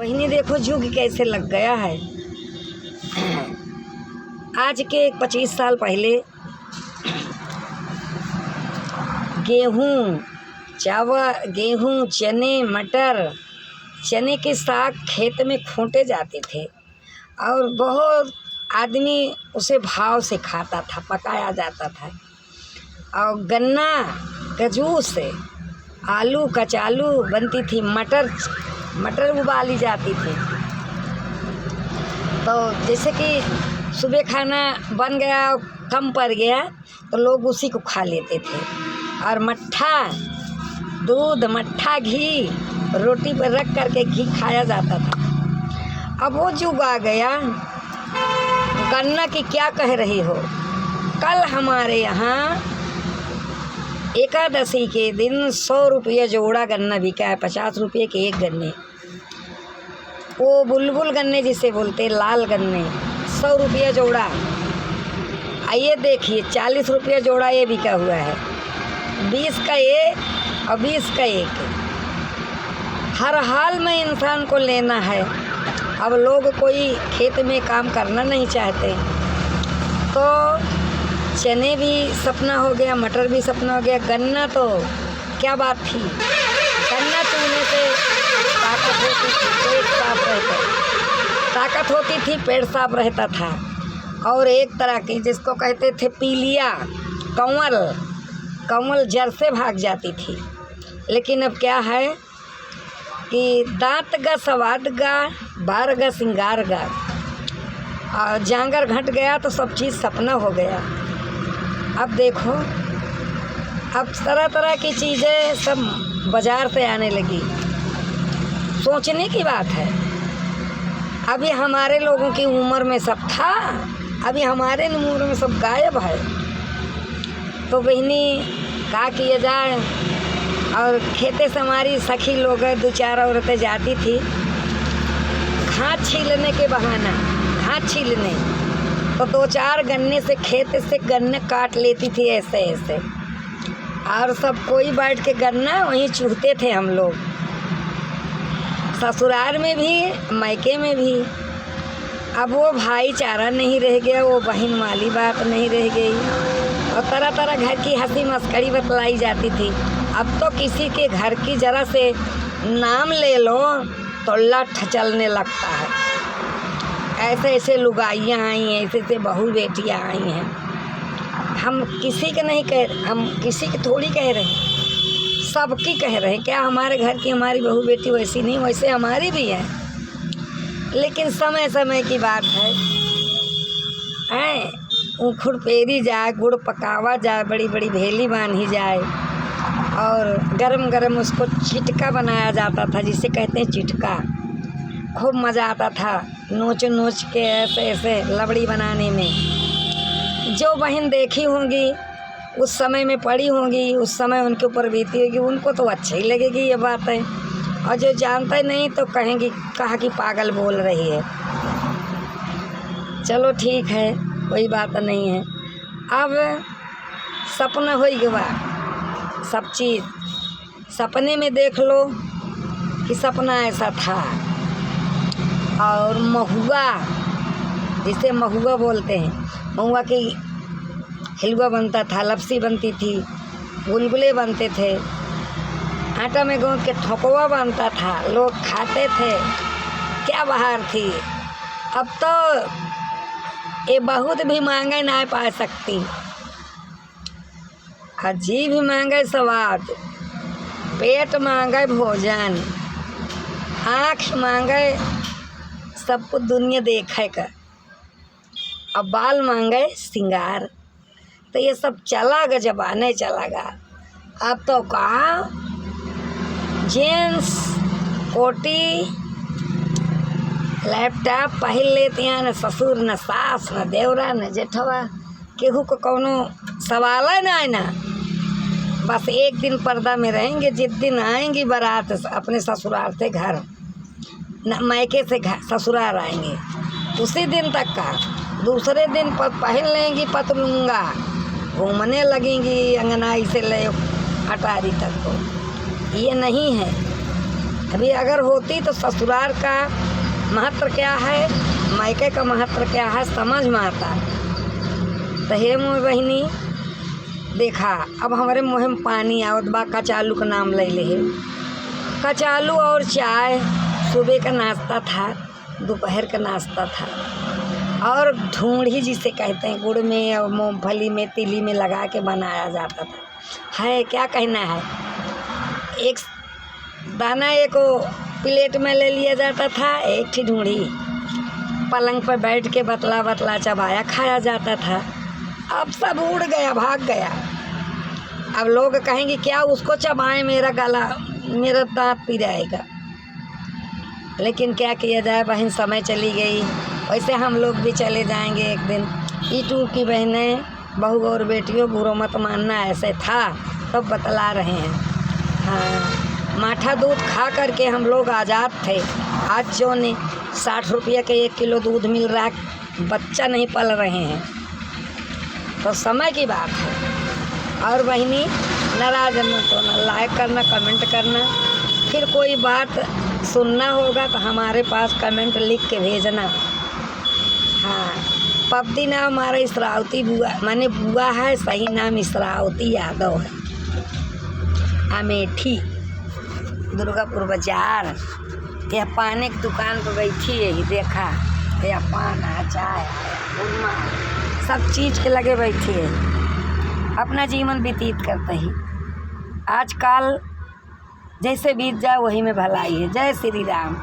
बहिनी देखो युग कैसे लग गया है। आज के 25 साल पहले गेहूँ, चने, मटर, चने के साग खेत में खूंटे जाते थे और बहुत आदमी उसे भाव से खाता था, पकाया जाता था। और गन्ना का जूस, आलू कचालू बनती थी, मटर उबाली जाती थी। तो जैसे कि सुबह खाना बन गया और कम पड़ गया तो लोग उसी को खा लेते थे। और मट्ठा दूध, मट्ठा घी रोटी पर रख करके घी खाया जाता था। अब वो युग आ गया। गन्ना की क्या कह रही हो। कल हमारे यहाँ एकादशी के दिन 100 रुपये जोड़ा गन्ना बिका है, 50 रुपये के एक गन्ने। वो बुलबुल गन्ने जिसे बोलते, लाल गन्ने 100 रुपये जोड़ा। आइए देखिए 40 रुपये जोड़ा ये बिका हुआ है, 20 का ये और 20 का एक। हर हाल में इंसान को लेना है। अब लोग कोई खेत में काम करना नहीं चाहते, तो चने भी सपना हो गया, मटर भी सपना हो गया। गन्ना तो क्या बात थी, गन्ना चूने से ताकत होती थी, पेट साफ रहता, ताकत होती थी, पेट साफ रहता था। और एक तरह की जिसको कहते थे पीलिया, कंवल जड़ से भाग जाती थी। लेकिन अब क्या है कि दांत गा स्वाद गा, बार गा सिंगार गा, और जांगर घट गया तो सब चीज़ सपना हो गया। अब देखो, अब तरह तरह की चीज़ें सब बाज़ार से आने लगी। सोचने की बात है, अभी हमारे लोगों की उम्र में सब था, अभी हमारे उम्र में सब गायब है। तो बहनी क्या किया जाए। और खेते से हमारी सखी लोग 2-4 औरतें जाती थी घास छीलने के बहाना, घास छीलने, तो 2-4 गन्ने से खेत से गन्ने काट लेती थी ऐसे ऐसे। और सब कोई बैठ के गन्ना वहीं चूहते थे हम लोग, ससुराल में भी मायके में भी। अब वो भाईचारा नहीं रह गया, वो बहन वाली बात नहीं रह गई, और तरह तरह घर की हंसी मस्करी बतलाई जाती थी। अब तो किसी के घर की जरा से नाम ले लो तो लठ चलने लगता है। ऐसे ऐसे लुगाइयाँ आई हैं, ऐसे ऐसे बहू बेटियाँ आई हैं। हम किसी के नहीं कह, हम किसी के थोड़ी कह रहे हैं, सबकी कह रहे हैं। क्या हमारे घर की हमारी बहू बेटी वैसी नहीं, वैसे हमारी भी है। लेकिन समय समय की बात है। ऊखुड़ पेरी जाए, गुड़ पकावा जाए, बड़ी बड़ी भेली बांधी जाए, और गरम गरम उसको चिटका बनाया जाता था, जिसे कहते हैं चिटका। खूब मज़ा आता था नोच नोच के ऐसे ऐसे लबड़ी बनाने में। जो बहन देखी होंगी, उस समय में पड़ी होंगी, उस समय उनके ऊपर बीती होगी, उनको तो अच्छा ही लगेगी ये बात है। और जो जानते नहीं तो कहेंगी कहा कि पागल बोल रही है। चलो ठीक है, कोई बात नहीं है। अब सपना हो गया, सब चीज़ सपने में देख लो कि सपना ऐसा था। और महुआ, जिसे महुआ बोलते हैं, महुआ की हलवा बनता था, लपसी बनती थी, गुलगुले बनते थे, आटा में गूंथ के ठोकवा बनता था, लोग खाते थे। क्या बहार थी। अब तो ये बहुत भी मांगे ना पा सकती, जी भी मांगे स्वाद, पेट मांगे भोजन, आँख मांगे सब कुछ दुनिया देखे का, अब बाल मांगे सिंगार। तो ये सब चला गा, जमाने चला गा। अब तो कहा जीन्स कोटी लैपटॉप पहन लेती हैं, न ससुर न सास न देवरा न जेठवा, केहू को कोनो सवाल है ना। बस एक दिन पर्दा में रहेंगे, जिस दिन आएंगी बारात अपने ससुराल से घर, मायके से घर ससुराल आएंगे, उसी दिन तक का। दूसरे दिन पहन लेंगी पतलूंगा, घूमने लगेंगी अंगनाई से ले अटारी तक को। ये नहीं है। अभी अगर होती तो ससुराल का महत्व क्या है, मायके का महत्व क्या है समझ में आता। तो हे मोह बहिनी देखा, अब हमारे मुँह में पानी आवत बा। कचालू का नाम ले ले। कचालू और चाय सुबह का नाश्ता था, दोपहर का नाश्ता था। और ढूंढी जिसे कहते हैं, गुड़ में और मूंगफली में तिली में लगा के बनाया जाता था। है क्या कहना है, एक दाना एक प्लेट में ले लिया जाता था, एक थी ढूंढी पलंग पर बैठ के बतला बतला चबाया खाया जाता था। अब सब उड़ गया, भाग गया। अब लोग कहेंगे क्या उसको चबाएं, मेरा गला मेरा दांत पी जाएगा। लेकिन क्या किया जाए बहन, समय चली गई, वैसे हम लोग भी चले जाएंगे एक दिन। ईटू की बहनें, बहू और बेटियों, बुरा मत मानना, ऐसे था तब बतला रहे हैं। हाँ, माठा दूध खा करके हम लोग आज़ाद थे। आज जो ने 60 रुपये के 1 किलो दूध मिल रहा है, बच्चा नहीं पल रहे हैं। तो समय की बात है। और बहनी नाराज मत होना, लाइक करना, कमेंट करना। फिर कोई बात सुनना होगा तो हमारे पास कमेंट लिख के भेजना। हाँ, पबदी नाम हमारा इसरावती बुआ, माने बुआ है, सही नाम इसरावती यादव है। अमेठी, दुर्गापुर बाजार। यह पाने की दुकान पर बैठी है, ही देखा, यह पान है, चाय है, सब चीज़ के लगे बैठी है, अपना जीवन व्यतीत करते ही। आजकल जैसे बीत जाए वही में भलाई है। जय श्री राम।